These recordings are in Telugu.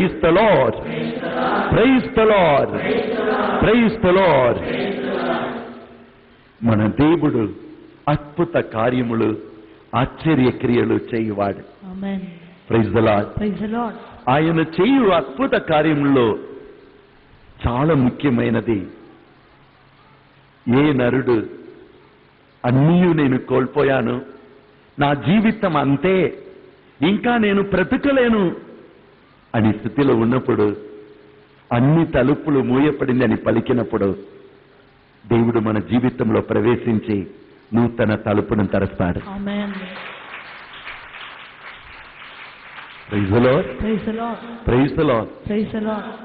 Praise the Lord, praise the Lord, praise the Lord. మన దేవుడు అద్భుత కార్యములు, ఆశ్చర్య క్రియలు చేయువాడు. Praise the Lord. ఆయన చేయు అద్భుత కార్యముల్లో చాలా ముఖ్యమైనది, ఏ నరుడు అన్నీ నేను కోల్పోయాను, నా జీవితం అంతే, ఇంకా నేను బ్రతకలేను అని స్థితిలో ఉన్నప్పుడు, అన్ని తలుపులు మూయపడిందని పలికినప్పుడు దేవుడు మన జీవితంలో ప్రవేశించి నూతన తలుపును తెరస్తాడు. Praise the Lord, praise the Lord, praise the Lord.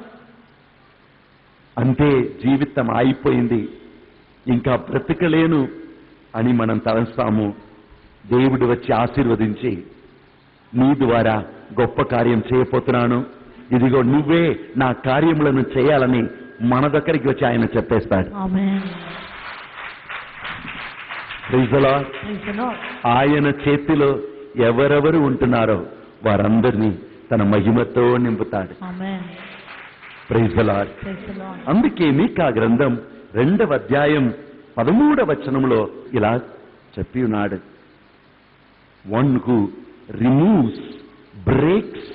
అంతే, జీవితం ఆగిపోయింది, ఇంకా బ్రతకలేను అని మనం తలస్తాము. దేవుడు వచ్చి ఆశీర్వదించి, నీ ద్వారా గొప్ప కార్యం చేయబోతున్నాను, ఇదిగో నువ్వే నా కార్యములను చేయాలని మన దగ్గరికి వచ్చి ఆయన చెప్పేస్తాడు. Praise the Lord. ఆయన చేతిలో ఎవరెవరు ఉంటున్నారో వారందరినీ తన మహిమతో నింపుతాడు. Praise the Lord. అందుకే మీకా గ్రంథం 2వ అధ్యాయం 13వ వచనంలో ఇలా చెప్పి ఉన్నాడు, one who removes, breaks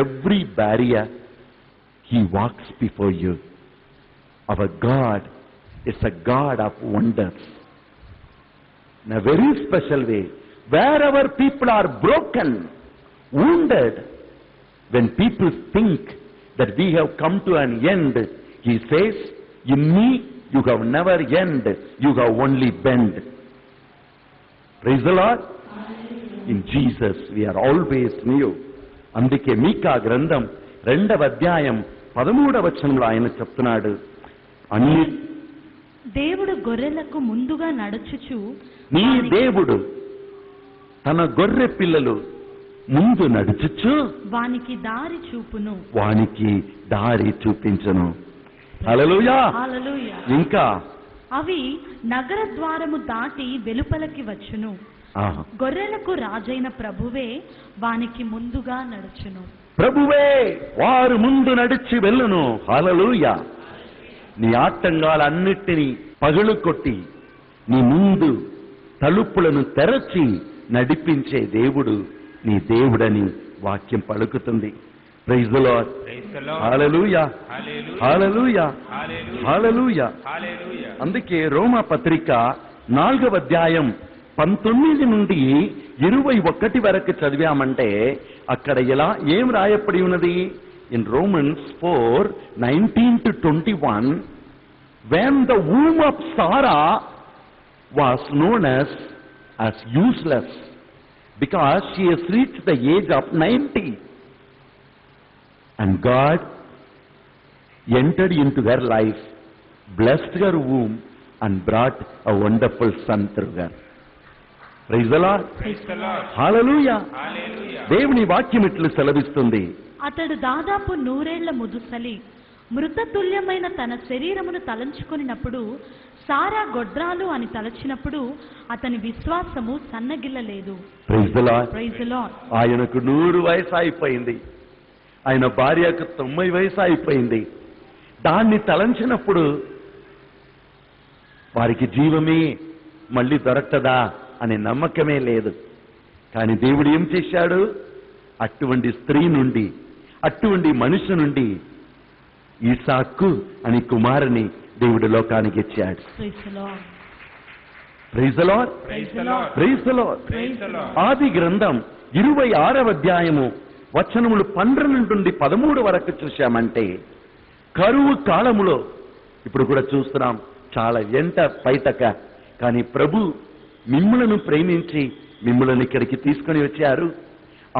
every barrier, he walks before you. Our God is a God of wonders. In a very special way, wherever people are broken, wounded, when people think that we have come to an end, he says, in me you have never end, you have only bend. Praise the Lord. In Jesus we are always new. అందుకే మీకా గ్రంథం 2వ అధ్యాయం 13వ వచనంలో ఆయన చెప్తున్నాడు, అన్ని దేవుడు గొర్రెలకు ముందుగా నడుచుచు, నీ దేవుడు తన గొర్రె పిల్లలు ముందు నడుచుచు వానికి దారి చూపును, వానికి దారి చూపించును. హల్లెలూయా. ఇంకా అవి నగర ద్వారము దాటి వెలుపలకి వచ్చును, గొర్రెలకు రాజైన ప్రభువే వానికి ముందుగా నడుచును. ప్రభువే వారు ముందు నడిచి వెళ్ళును. హల్లెలూయా. నీ ఆటంకాలన్నిటినీ పగులు కొట్టి నీ ముందు తలుపులను తెరచి నడిపించే దేవుడు నీ దేవుడని వాక్యం పలుకుతుంది. Praise the Lord. Hallelujah, hallelujah, hallelujah. అందుకే రోమా పత్రిక 4వ అధ్యాయం 19 నుండి 21 వరకు చదివామంటే అక్కడ ఇలా ఏం రాయబడి ఉన్నది? In Romans 4:19 to 21, when the womb of Sarah was known as useless because she has reached the age of 90, and God entered into her life, blessed her womb and brought a wonderful son through her. Praise the Lord. Hallelujah. దేవుని వాక్యం ఇట్లు సెలవిస్తుంది, అతడు దాదాపు 100 ఏళ్ల ముదుసలి మృతతుల్యమైన తన శరీరమును తలంచుకున్నప్పుడు, సారా గొడ్రాలు అని తలచినప్పుడు అతని విశ్వాసము సన్నగిల్లలేదు. Praise the Lord. Praise the Lord. ఆయనకు 100 వయసు అయిపోయింది, ఆయన భార్యకు 90 వయసు అయిపోయింది. దాన్ని తలంచినప్పుడు వారికి జీవమే మళ్ళీ దొరకదా అనే నమ్మకమే లేదు. కానీ దేవుడు ఏం చేశాడు? అటువంటి స్త్రీ నుండి, అటువంటి మనిషి నుండి ఈసాకు అని కుమారుని దేవుడు లోకానికి ఇచ్చాడు. Praise the Lord. Praise the Lord. ఆది గ్రంథం 26వ అధ్యాయము వచనములు 12 నుండి 13 వరకు చూశామంటే, కరువు కాలములో ఇప్పుడు కూడా చూస్తున్నాం, చాలా ఎంట బయటక, కానీ ప్రభు మిమ్ములను ప్రేమించి మిమ్ములను ఇక్కడికి తీసుకొని వచ్చారు.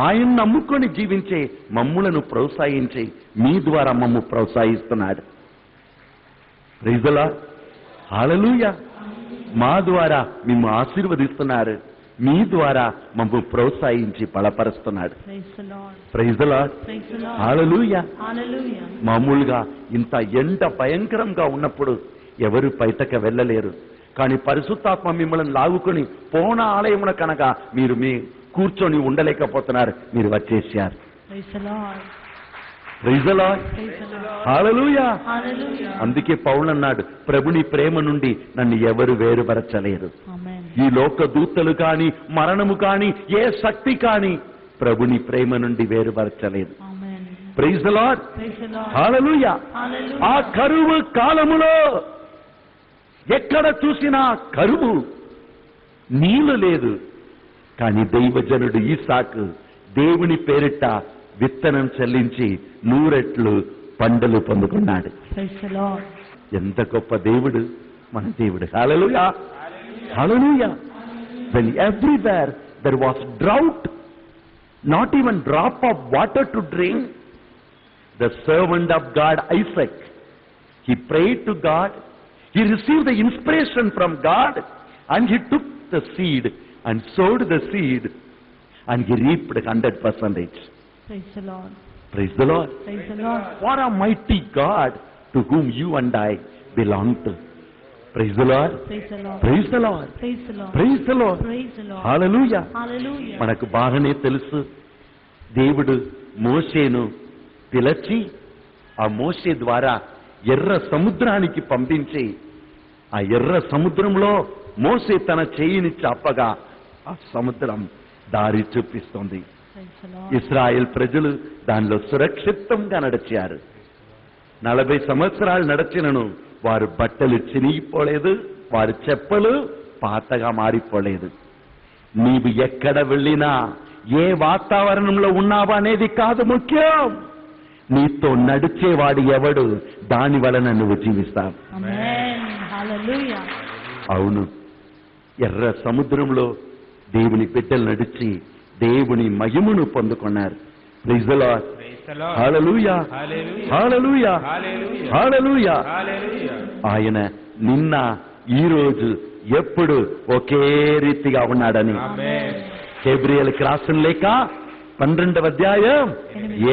ఆయన నమ్ముకొని జీవించే మమ్ములను ప్రోత్సహించి మీ ద్వారా మమ్ము ప్రోత్సహిస్తున్నాడు. Praise the Lord. హల్లెలూయా. మా ద్వారా మిమ్ము ఆశీర్వదిస్తున్నారు, మీ ద్వారా మమ్ము ప్రోత్సహించి బలపరుస్తున్నాడు. Praise the Lord. హల్లెలూయా. మామూలుగా ఇంత ఎండ భయంకరంగా ఉన్నప్పుడు ఎవరు బయటకు వెళ్ళలేరు, కానీ పరిశుద్ధాత్మ మిమ్మల్ని లాగుకొని పోన ఆలయమున కనుక మీరు మీ కూర్చొని ఉండలేకపోతున్నారు, మీరు వచ్చేసారు. Praise the Lord. Praise the Lord. హల్లెలూయా. Hallelujah. అందుకే పౌలు అన్నాడు, ప్రభుని ప్రేమ నుండి నన్ను ఎవరు వేరుపరచలేరు. Amen. ఈ లోక దూతలు కాని, మరణము కాని, ఏ శక్తి కాని ప్రభుని ప్రేమ నుండి వేరుపరచలేదు. Amen. Praise the Lord. Praise the Lord. హల్లెలూయా. Hallelujah. ఆ కరువు కాలములో ఎక్కడ చూసినా కరువు, నీళ్లు లేదు. కానీ దైవజనుడు ఈసాకు దేవుని పేరిట విత్తనం చెల్లించి 100 రెట్లు పంటలు పొందుకున్నాడు. Praise the Lord. ఎంత గొప్ప దేవుడు మన దేవుడు. హల్లెలూయా. హల్లెలూయా. When everywhere there was drought, not even drop of water to drink, the servant of God Isaac, he prayed to God, he received the inspiration from God, and he took the seed and sowed the seed, and he reaped 100%. Praise the Lord. Praise the Lord. Praise the Lord. What a mighty God to whom you and I belong to. Praise the Lord. Praise the Lord. Praise the Lord. Praise the Lord. Praise the Lord. Praise the Lord. Hallelujah. Hallelujah. మనకు బాగానే తెలుసు, దేవుడు మోషేను పిలిచి ఆ మోషే ద్వారా ఎర్ర సముద్రానికి పంపించి, ఆ ఎర్ర సముద్రంలో మోషే తన చేయిని చాపగా ఆ సముద్రం దారి చూపిస్తుంది. Praise the Lord. ఇశ్రాయేల్ ప్రజలు దానిలో సురక్షితంగా నడిచారు. 40 సంవత్సరాలు నడిచినను వారు బట్టలు చినిగిపోలేదు, వారి చెప్పులు పాతగా మారిపోలేదు. నీవు ఎక్కడ వెళ్ళినా, ఏ వాతావరణంలో ఉన్నావా అనేది కాదు ముఖ్యం, నీతో నడిచేవాడు ఎవడు, దాని వలన నువ్వు జీవిస్తావు. Amen. Hallelujah. అవును, ఎర్ర సముద్రంలో దేవుని బిడ్డలు నడిచి దేవుని మహిమను పొందుకున్నారు. Praise the Lord. Hallelujah. Hallelujah. Hallelujah. ఆయన నిన్న, ఈ రోజు, ఎప్పుడు ఒకే రీతిగా ఉన్నాడని హెబ్రీయులకు రాసిన లేఖ 12వ అధ్యాయం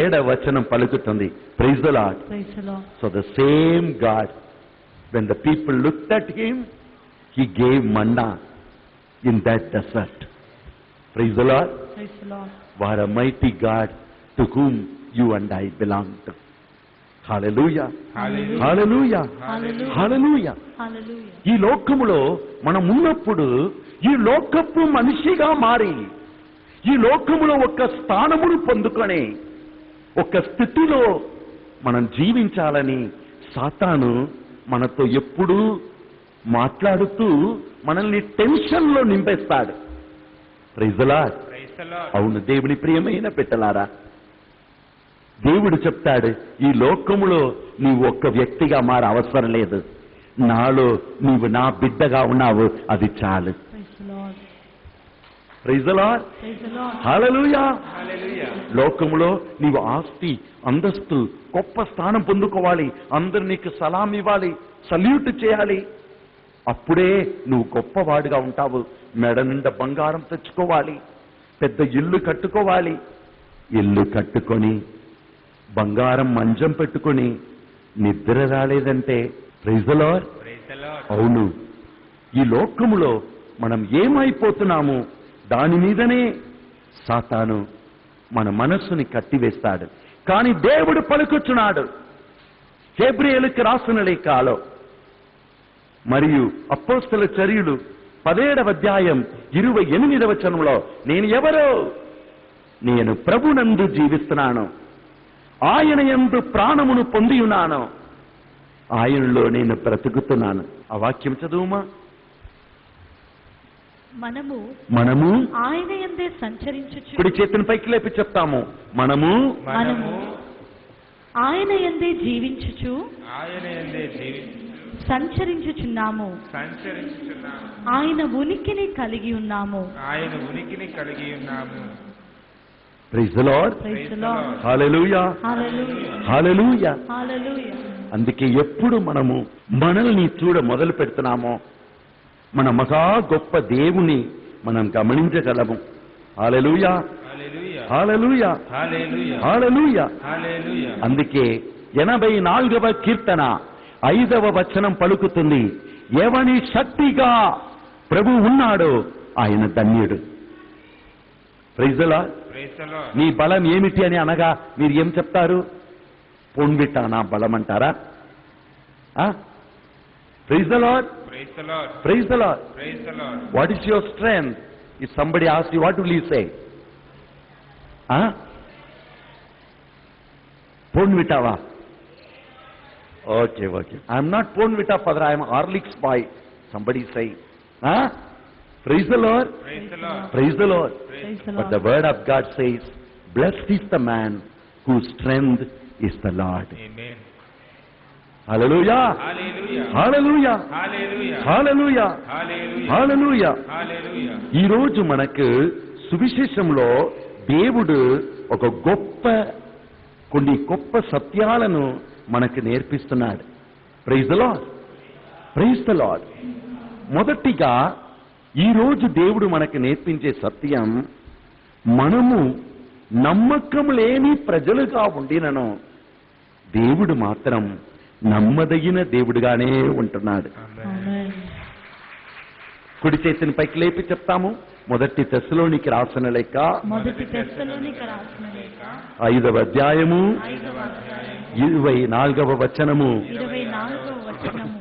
7వ వచనం పలుకుతుంది. Praise the Lord. Praise the Lord. So the same God, when the people looked at him, he gave manna in that desert. Praise the Lord. Praise the Lord. What a mighty God to whom you and I belong to. Hallelujah. Hallelujah. Hallelujah. Hallelujah. Hallelujah. Hallelujah. ఈ లోకములో మనం ఉన్నప్పుడు ఈ లోకపు మనిషిగా మారి, ఈ లోకములో ఒక స్థానమును పొందుకొని ఒక స్థితిలో మనం జీవించాలని సాతాను మనతో ఎప్పుడూ మాట్లాడుతూ మనల్ని టెన్షన్లో నింపేస్తాడు. Praise the lord. అవును, దేవుని ప్రియమైన బిడ్డలారా, దేవుడు చెప్తాడు, ఈ లోకములో నీవు ఒక్క వ్యక్తిగా మార అవసరం లేదు, నాలో నీవు నా బిడ్డగా ఉన్నావు, అది చాలు. Praise the Lord. Praise the Lord. Praise the Lord. హల్లెలూయా. లోకములో నీవు ఆస్తి, అంతస్తు, గొప్ప స్థానం పొందుకోవాలి, అందరు నీకు సలాం ఇవ్వాలి, సల్యూట్ చేయాలి, అప్పుడే నువ్వు గొప్పవాడుగా ఉంటావు. మెడ నిండా బంగారం తెచ్చుకోవాలి, పెద్ద ఇల్లు కట్టుకోవాలి. ఇల్లు కట్టుకొని బంగారం మంచం పెట్టుకొని నిద్ర రాలేదంటే ప్రైజ్ ది లార్డ్. అవును, ఈ లోకములో మనం ఏమైపోతున్నాము, దాని మీదనే సాతాను మన మనస్సుని కట్టివేస్తాడు. కానీ దేవుడు పలుకుచున్నాడు హెబ్రీయులకు రాసిన లేఖలో మరియు అపోస్తలుల చర్యలు 17వ అధ్యాయం 28వ వచనంలో, నేను ఎవరో, నేను ప్రభునందు జీవిస్తున్నాను, ఆయన యందు ప్రాణమును పొంది ఉన్నాను, ఆయనలో నేను బ్రతుకుతున్నాను. ఆ వాక్యం చదువుమా. మనము ఆయన యందే సంచరించుచు, కుడి చేతిని పైకి లేపి చెప్తాము, మనము ఆయన యందే జీవించుచు సంచరించుచున్నాము, ఆయన ఉనికిని కలిగి ఉన్నాము. Praise the Lord. Praise the Lord. హల్లెలూయా. Hallelujah. హల్లెలూయా. Hallelujah. అందుకే ఎప్పుడు మనము మనల్ని చూడ మొదలు పెడుతున్నామో మన మహా గొప్ప దేవుని మనం గమనించగలము. హల్లెలూయా. హల్లెలూయా. హల్లెలూయా. అందుకే 84వ కీర్తన 5వ వచనం పలుకుతుంది, ఎవని శక్తిగా ప్రభు ఉన్నాడో ఆయన ధన్యుడు. Praise the Lord. నీ బలం ఏమిటి అని అనగా మీరు ఏం చెప్తారు? పోన్విట నా బలం అంటారా? Praise the Lord. Praise the Lord. Praise the Lord. Praise the Lord. What is your strength? If somebody asks you, what will you say? పోన్విటావా? Okay okay. I'm not Bournvita father, I'm Horlicks boy. Somebody say. Praise the Lord. Praise the Lord. Praise the Lord. Praise the But Lord. the word of God says, blessed is the man whose strength is the Lord. Amen. Hallelujah. Hallelujah. Hallelujah. Hallelujah. Hallelujah. Hallelujah. Hallelujah. Hallelujah. ఈ రోజు మనకు సువిశేషంలో దేవుడు ఒక కొన్ని గొప్ప సత్యాలను మనకు నేర్పిస్తున్నాడు. Praise the Lord. Praise the Lord. మొదటిగా ఈ రోజు దేవుడు మనకు నేర్పించే సత్యం, మనము నమ్మకం లేని ప్రజలుగా ఉండినను దేవుడు మాత్రం నమ్మదగిన దేవుడుగానే ఉంటున్నాడు. Amen. కుడి చేతిని పైకి లేపి చెప్తాము. మొదటి తెస్సలోనికి రాసిన లేఖ మొదటి తెస్సలోనికి రాసిన లేఖ 5వ అధ్యాయము 5వ అధ్యాయం 24వ వచనము. 24వ వచనము.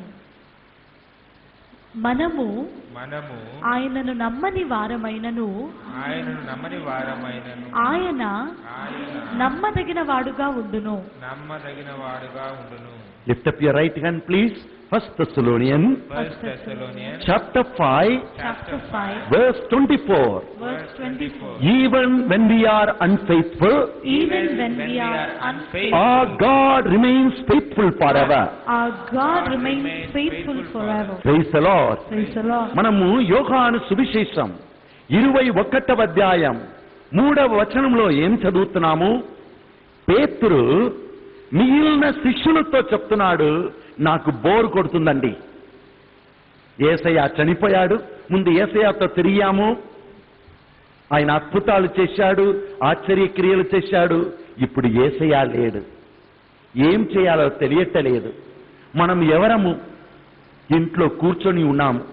మనము మనము ఆయనను నమ్మని వారమైనను ఆయనను నమ్మని వారమైనను ఆయన ఆయన నమ్మదగిన వాడుగా ఉండును. నమ్మదగిన వాడుగా ఉండును. Lift up your right hand, please. 1 Thessalonians First Thessalonians chapter 5, Chapter 5 verse 24. verse 24. Even when we are unfaithful, Even when we are unfaithful, our God remains faithful forever. our God remains faithful forever. Praise the Lord. Praise the Lord. మనము యోహాను సువిశేషం 21వ అధ్యాయం 3వ వచనంలో ఏం చదువుతున్నాము? పేతురు మిగిలిన శిష్యులతో చెప్తున్నాడు, నాకు బోర్ కొడుతుందండి. యేసయ్య చనిపోయాడు, ముందు యేసయ్యతో తిరిగాము, ఆయన అద్భుతాలు చేశాడు, ఆశ్చర్యక్రియలు చేశాడు. ఇప్పుడు యేసయ్య లేడు, ఏం చేయాలో తెలియటలేదు. మనం ఎవరము? ఇంట్లో కూర్చొని ఉన్నాము,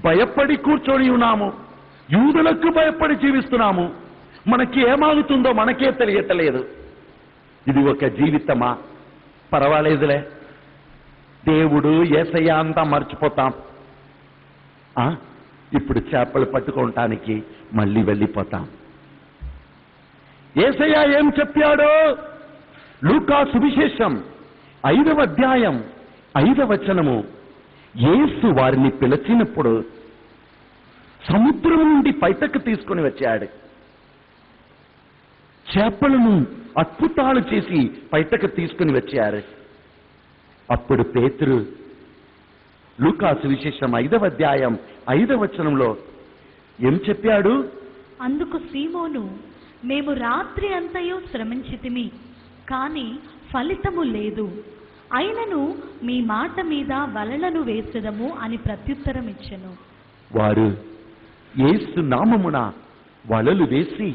భయపడి కూర్చొని ఉన్నాము, యూదులకు భయపడి జీవిస్తున్నాము. మనకి ఏమాగుతుందో మనకే తెలియటలేదు. ఇది ఒక జీవితమా? పర్వాలేదులే, దేవుడు యేసయ్య అంతా మర్చిపోతాం. ఇప్పుడు చేపలు పట్టుకోవటానికి మళ్ళీ వెళ్ళిపోతాం. యేసయ్య ఏం చెప్పాడో లూకా సువిశేషం 5వ అధ్యాయం 5వ వచనము. యేసు వారిని పిలిచినప్పుడు సముద్రం నుండి బయటకు తీసుకుని వచ్చాడు. చేపలను అద్భుతాలు చేసి బయటకు తీసుకుని వచ్చారు. అప్పుడు పేతురు లూకా సువిశేషం 5వ అధ్యాయం 5వ వచనంలో ఏం చెప్పాడు? అందుకు సీమోను, మేము రాత్రి అంతయు శ్రమించితిమి, కానీ ఫలితము లేదు. అయినను మీ మాట మీద వలలను వేసెదము అని ప్రత్యుత్తరం ఇచ్చెను. వారు యేసు నామమున వలలు వేసి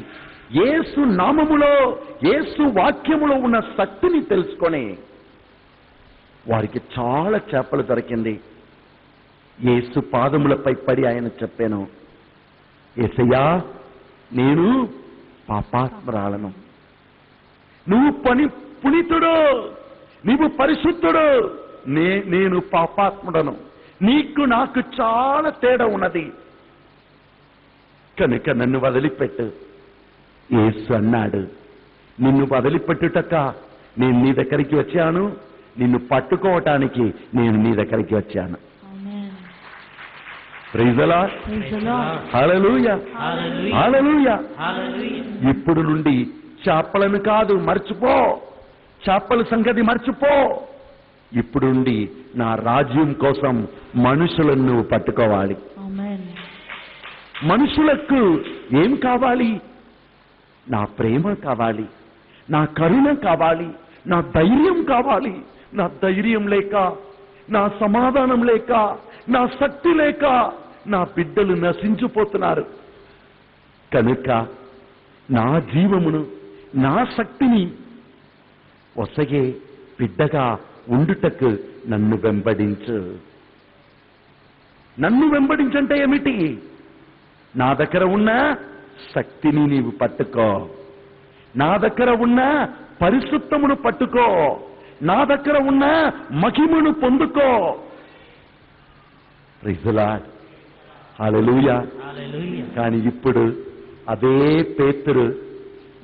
యేసు నామములో యేసు వాక్యములో ఉన్న శక్తిని తెలుసుకొని వారికి చాలా చేపలు దొరికింది. యేసు పాదములపై పడి ఆయన చెప్పాను, యేసయ్యా, నేను పాపాత్మరాలను, నువ్వు పునీతుడు, నీవు పరిశుద్ధుడు, నేను పాపాత్ముడను, నీకు నాకు చాలా తేడా ఉన్నది, కనుక నన్ను వదిలిపెట్టు. యేసు అన్నాడు, నిన్ను వదిలిపెట్టుటక నేను నీ దగ్గరికి వచ్చాను, నిన్ను పట్టుకోవటానికి నేను నీ దగ్గరికి వచ్చాను. Amen. Praise the Lord. Praise the Lord. హల్లెలూయా. Hallelujah. హల్లెలూయా. Hallelujah. ఇప్పుడు నుండి చేపలను కాదు మర్చిపో, చేపల సంగతి మర్చిపో. ఇప్పుడు నుండి నా రాజ్యం కోసం మనుషులను నువ్వు పట్టుకోవాలి. Amen. మనుషులకు ఏం కావాలి? నా ప్రేమ కావాలి, నా కరుణ కావాలి, నా ధైర్యం కావాలి. నా ధైర్యం లేక, నా సమాధానం లేక, నా శక్తి లేక నా బిడ్డలు నశించిపోతున్నారు. కనుక నా జీవమును, నా శక్తిని ఒసగే బిడ్డగా ఉండుటకు నన్ను వెంబడించు. నన్ను వెంబడించంటే ఏమిటి? నా దగ్గర ఉన్న శక్తిని నీవు పట్టుకో, నా దగ్గర ఉన్న పరిశుద్ధమును పట్టుకో, నా దగ్గర ఉన్న మహిమను పొందుకో. Praise the Lord. Hallelujah. Hallelujah. కానీ ఇప్పుడు అదే పేతురు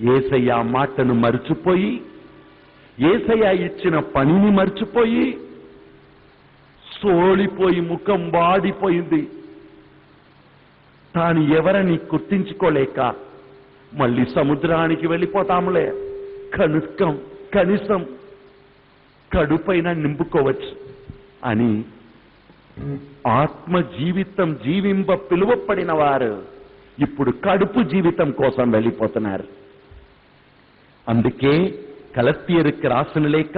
యేసయ్య మాటను మర్చిపోయి, యేసయ్య ఇచ్చిన పనిని మర్చిపోయి, సోలిపోయి ముఖం వాడిపోయింది. తాను ఎవరని గుర్తించుకోలేక మళ్ళీ సముద్రానికి వెళ్ళిపోతాములే, కనీసం కడుపైన నింపుకోవచ్చు అని ఆత్మ జీవితం జీవింప పిలువపడిన వారు ఇప్పుడు కడుపు జీవితం కోసం వెళ్ళిపోతున్నారు. అందుకే గలతీయులకు రాసిన లేఖ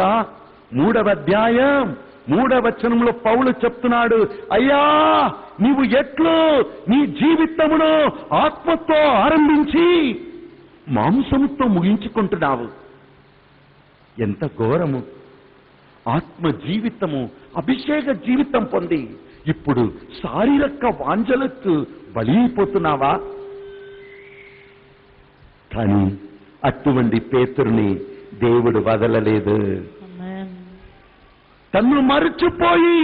3వ అధ్యాయం 3వ వచనంలో పౌలు చెప్తున్నాడు, అయ్యా నీవు ఎట్లు నీ జీవితమును ఆత్మతో ఆరంభించి మాంసముతో ముగించుకుంటున్నావు. ఎంత ఘోరము! ఆత్మ జీవితము అభిషేక జీవితం పొంది ఇప్పుడు శారీరక వాంఛలకు బలైపోతున్నావా? కానీ అటువంటి పేతురుని దేవుడు వదలలేదు. Amen. తన్ను మరచిపోయి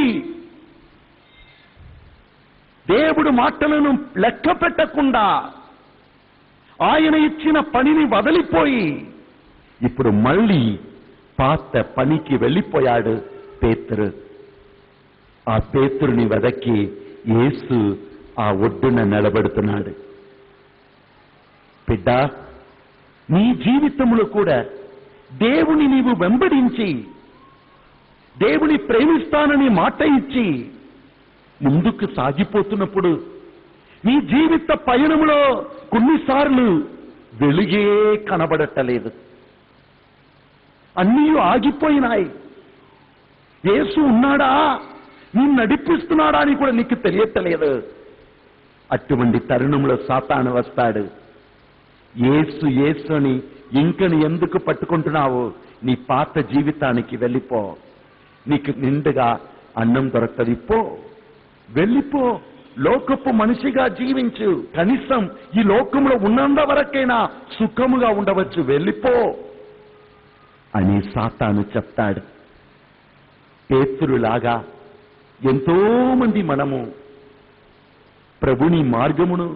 దేవుడు మాటలను లెక్క పెట్టకుండా ఆయన ఇచ్చిన పనిని వదిలిపోయి ఇప్పుడు మళ్ళీ పాత పనికి వెళ్ళిపోయాడు పేతురు. ఆ పేతురుని వెదకి యేసు ఆ ఒడ్డున నిలబడుతున్నాడు. బిడ్డ, నీ జీవితంలో కూడా దేవుని నీవు వెంబడించి దేవుని ప్రేమిస్తానని మాట ఇచ్చి ముందుకు సాగిపోతున్నప్పుడు నీ జీవిత పయనములో కొన్నిసార్లు వెలుగే కనబడటలేదు, అన్నీ ఆగిపోయినాయి. యేసు ఉన్నాడా, నిన్ను నడిపిస్తున్నాడా అని కూడా నీకు తెలియట్లేదు. అటువంటి తరుణంలో సాతాను వస్తాడు. యేసు యేసు అని ఇంకని ఎందుకు పట్టుకుంటున్నావు? నీ పాత జీవితానికి వెళ్ళిపో, నీకు నిండుగా అన్నం దొరకదు. వెళ్ళిపో, లోకపు మనిషిగా జీవించు, కనీసం ఈ లోకంలో ఉన్నంత వరకైనా సుఖముగా ఉండవచ్చు, వెళ్ళిపో అని సాతాను చెప్తాడు. పేతురులాగా ఎంతో మంది మనము ప్రభుని మార్గమును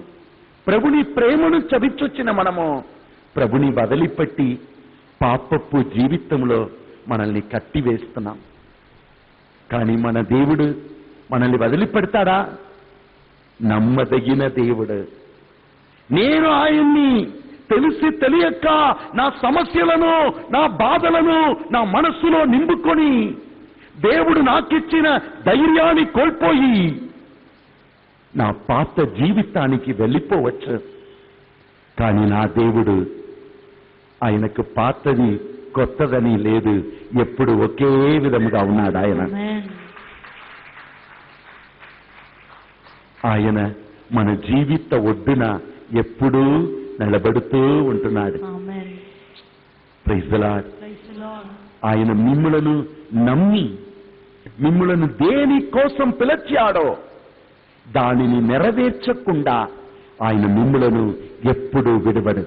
ప్రభుని ప్రేమను చవిచొచ్చిన మనము ప్రభుని వదిలిపెట్టి పాపపు జీవితంలో మనల్ని కట్టివేస్తున్నాం. కానీ మన దేవుడు మనల్ని వదిలిపెడతాడా? నమ్మదగిన దేవుడు. నేను ఆయన్ని తెలిసి తెలియక నా సమస్యలను నా బాధలను నా మనస్సులో నింపుకొని దేవుడు నాకిచ్చిన ధైర్యాన్ని కోల్పోయి నా పాత జీవితానికి వెళ్ళిపోవచ్చు. కానీ నా దేవుడు, ఆయనకు పాతది కొత్తదని లేదు, ఎప్పుడు ఒకే విధముగా ఉన్నాడు. ఆయన మన జీవిత ఒడ్డున ఎప్పుడూ నిలబడుతూ ఉంటున్నాడు. Praise the Lord. ఆయన మిమ్ములను నమ్మి మిమ్ములను దేని కోసం పిలిచాడో దానిని నెరవేర్చకుండా ఆయన మిమ్ములను ఎప్పుడూ విడవడు.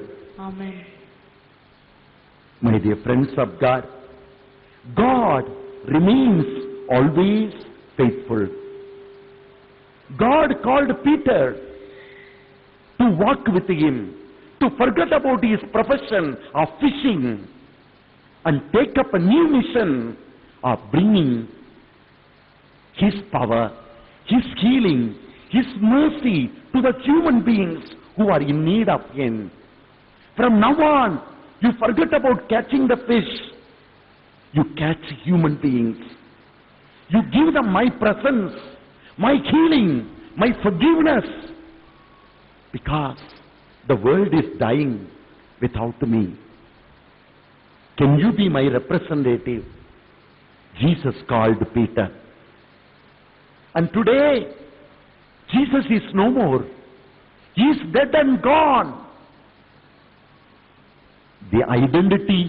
My dear friends of God, God remains always faithful. God called Peter to walk with him, to forget about his profession of fishing and take up a new mission of bringing his power, his healing, his mercy to the human beings who are in need of him. From now on, you forget about catching the fish. You catch human beings. You give them my presence, my healing, my forgiveness, because the world is dying without me. Can you be my representative? Jesus called Peter. And today, Jesus is no more. He is dead and gone. The identity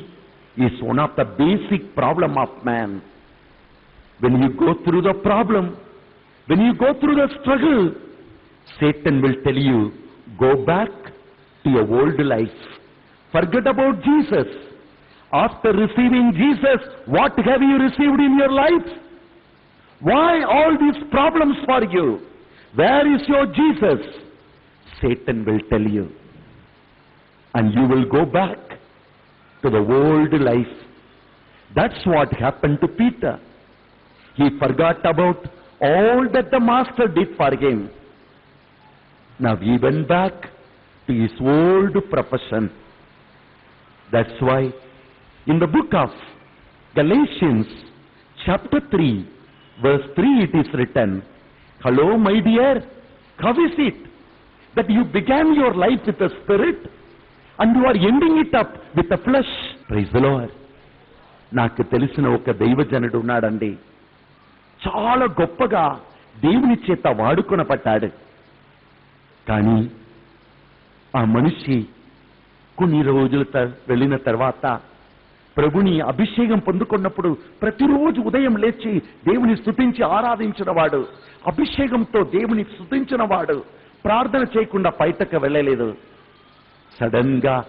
is one of the basic problem of man. When you go through the problem, when you go through the struggle, Satan will tell you, go back to your old life. Forget about Jesus. After receiving Jesus, what have you received in your life? Why all these problems for you? Where is your Jesus? Satan will tell you. And you will go back to the old life. That's what happened to Peter. He forgot about all that the Master did for him. Now he went back to his old profession. That's why in the book of Galatians chapter 3 verse 3 it is written, "Hello my dear, how is it that you began your life with the spirit and you are ending it up with the flesh?" Praise the Lord. నాకు తెలిసిన ఒక దైవజనుడు ఉన్నాడండి. చాలా గొప్పగా దేవుని చేత వాడుకొనపడ్డాడు. కానీ ఆ మనిషి కొన్ని రోజులు వెళ్ళిన తర్వాత ప్రభుని అభిషేకం పొందుకున్నప్పుడు ప్రతిరోజు ఉదయం లేచి దేవుని స్తుతించి ఆరాధించిన వాడు, అభిషేకంతో దేవుని స్తుతించిన వాడు ప్రార్థన చేయకుండా బయటకు వెళ్ళలేదు. సడన్ గా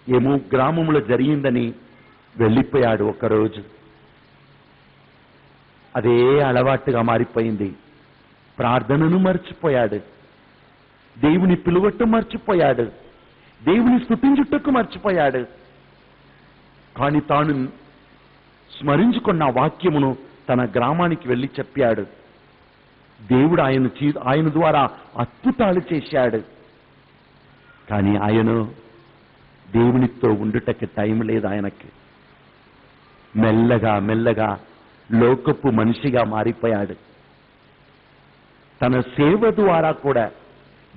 ఏమో గ్రామంలో జరిగిందని వెళ్ళిపోయాడు. ఒకరోజు అదే అలవాటుగా మారిపోయింది. ప్రార్థనను మర్చిపోయాడు, దేవుని పిలువట్టు మర్చిపోయాడు, దేవుని స్తుతించుటకు మర్చిపోయాడు. కానీ తాను స్మరించుకున్న వాక్యమును తన గ్రామానికి వెళ్ళి చెప్పాడు. దేవుడు ఆయన ద్వారా అద్భుతాలు చేశాడు. కానీ ఆయన దేవునితో ఉండుటకి టైం లేదు ఆయనకి. మెల్లగా మెల్లగా లోకపు మనిషిగా మారిపోయాడు. తన సేవ ద్వారా కూడా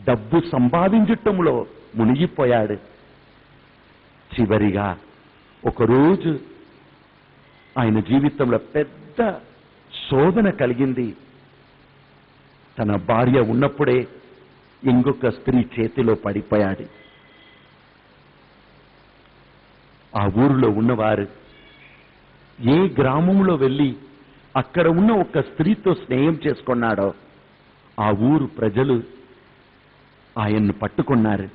డబ్బు సంపాదించటంలో మునిగిపోయాడు. చివరిగా ఒకరోజు ఆయన జీవితంలో పెద్ద శోధన కలిగింది. తన భార్య ఉన్నప్పుడే ఇంకొక స్త్రీ చేతిలో పడిపోయాడు. ఆ ఊరిలో ఉన్నవారు ఏ గ్రామంలో వెళ్ళి అక్కడ ఉన్న ఒక స్త్రీతో స్నేహం చేసుకున్నాడో ఆ ఊరు ప్రజలు ఆయన్ను పట్టుకున్నారు.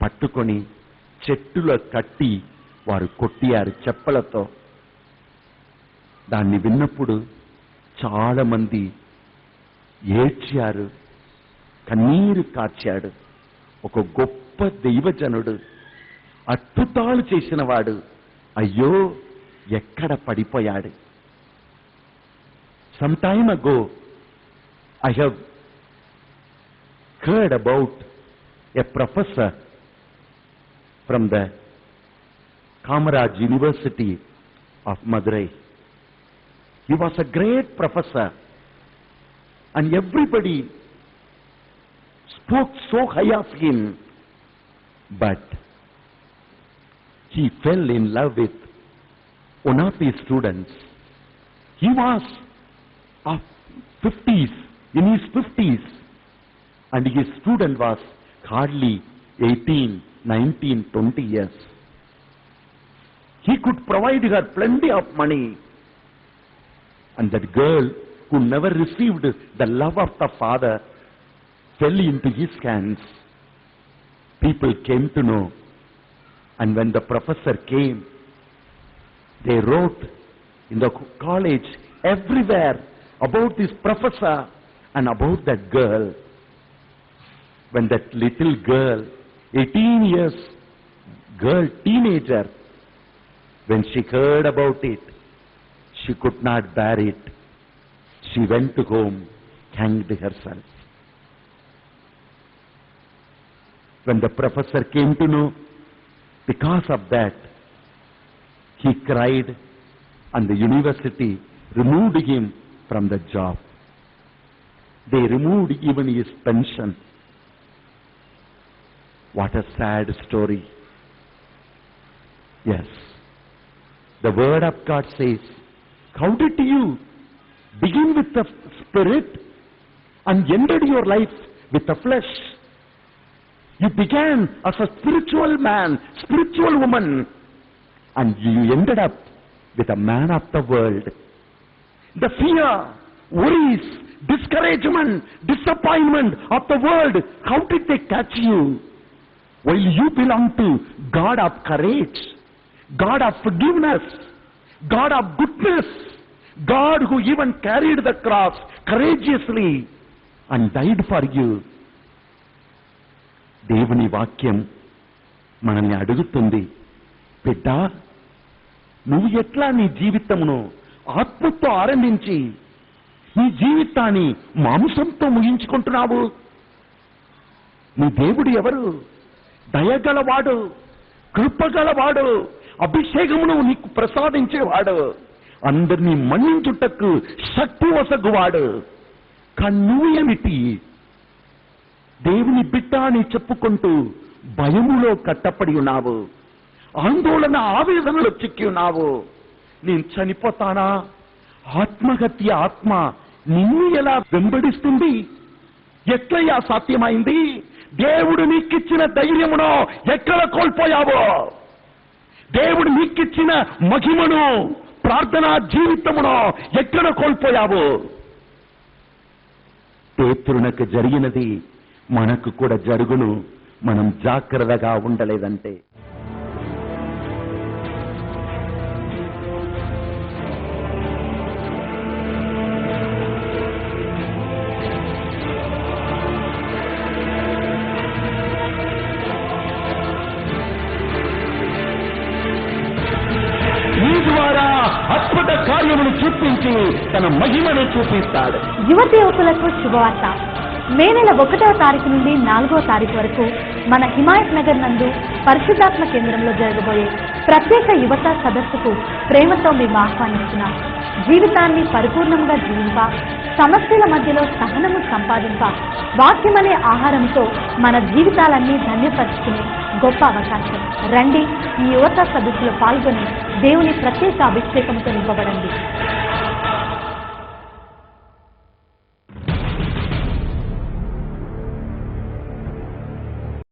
పట్టుకొని చెట్టులో కట్టి వారు కొట్టారు చెప్పలతో. దాన్ని విన్నప్పుడు చాలా మంది ఏడ్చారు, కన్నీరు కార్చాడు. ఒక గొప్ప దైవజనుడు, అద్భుతాలు చేసిన వాడు అయ్యో ఎక్కడ పడిపోయాడు. సమ్ టైమ్ అగో I have heard about a professor from the Kamaraj University of Madurai. He was a great professor and everybody spoke so high of him, but he fell in love with one of his students. He was of 50s, in his 50s, and his student was hardly 18, 19, 20 years. He could provide her plenty of money, and that girl who never received the love of the father fell into his hands. People came to know, and when the professor came, they wrote in the college everywhere about this professor and about that girl. When that little girl, 18 years girl, teenager, when she heard about it, she could not bear it. She went home, hanged herself. When the professor came to know, because of that, he cried and the university removed him from the job. They removed even his pension. What a sad story. Yes. The word of God says, how did you begin with the spirit and ended your life with the flesh? You began as a spiritual man, spiritual woman, and you ended up with a man of the world. The fear, worries, discouragement, disappointment of the world, how did they catch you? while you belong to God of courage, God of forgiveness, God of goodness, God who even carried the cross courageously and died for you. దేవుని వాక్యం మనల్ని అడుగుతుంది, బిడ్డా, నువ్వు ఎట్లా నీ జీవితమును ఆత్మతో ఆరంభించి నీ జీవితాన్ని మాంసంతో ముగించుకుంటున్నావు? నీ దేవుడు ఎవరు? దయగలవాడు, కృపగలవాడు, అభిషేకమును నీకు ప్రసాదించేవాడు, అందరినీ మన్నించుటకు శక్తి వసగువాడు. కానీ నువ్వు ఏమిటి? దేవుని బిడ్డ అని చెప్పుకుంటూ భయములో కట్టపడి ఉన్నావు, ఆందోళన ఆవేదనలో చిక్కి ఉన్నావు. నేను చనిపోతానా? ఆత్మహత్య ఆత్మ నిన్ను ఎలా వెంబడిస్తుంది? ఎట్లయ్యా సాధ్యమైంది? దేవుడు నీకిచ్చిన ధైర్యమును ఎక్కడ కోల్పోయావో? దేవుడు నీకిచ్చిన మహిమను, ప్రార్థనా జీవితమును ఎక్కడ కోల్పోయావో? పేతురునకు జరిగినది మనకు కూడా జరుగును, మనం జాగ్రత్తగా ఉండలేదంటే. ఈ ద్వారా అద్భుత కార్యములు చూపించి తన మహిమను చూపిస్తాడు. యువతి యువకులకు శుభవార్త. మే నెల 1వ తారీఖు నుండి 4వ తారీఖు వరకు మన హిమాయత్ నగర్ నందు పరిశుద్ధాత్మ కేంద్రంలో జరగబోయే ప్రత్యేక యువత సదస్సుకు ప్రేమతో మేము ఆహ్వానిస్తున్నాం. జీవితాన్ని పరిపూర్ణంగా జీవింప, సమస్యల మధ్యలో సహనము సంపాదింప, వాక్యమనే ఆహారంతో మన జీవితాలన్నీ ధన్యపరుచుకునే గొప్ప అవకాశం. రండి, ఈ యువత సదస్సులో పాల్గొని దేవుని ప్రత్యేక అభిషేకంతో నింపబడండి.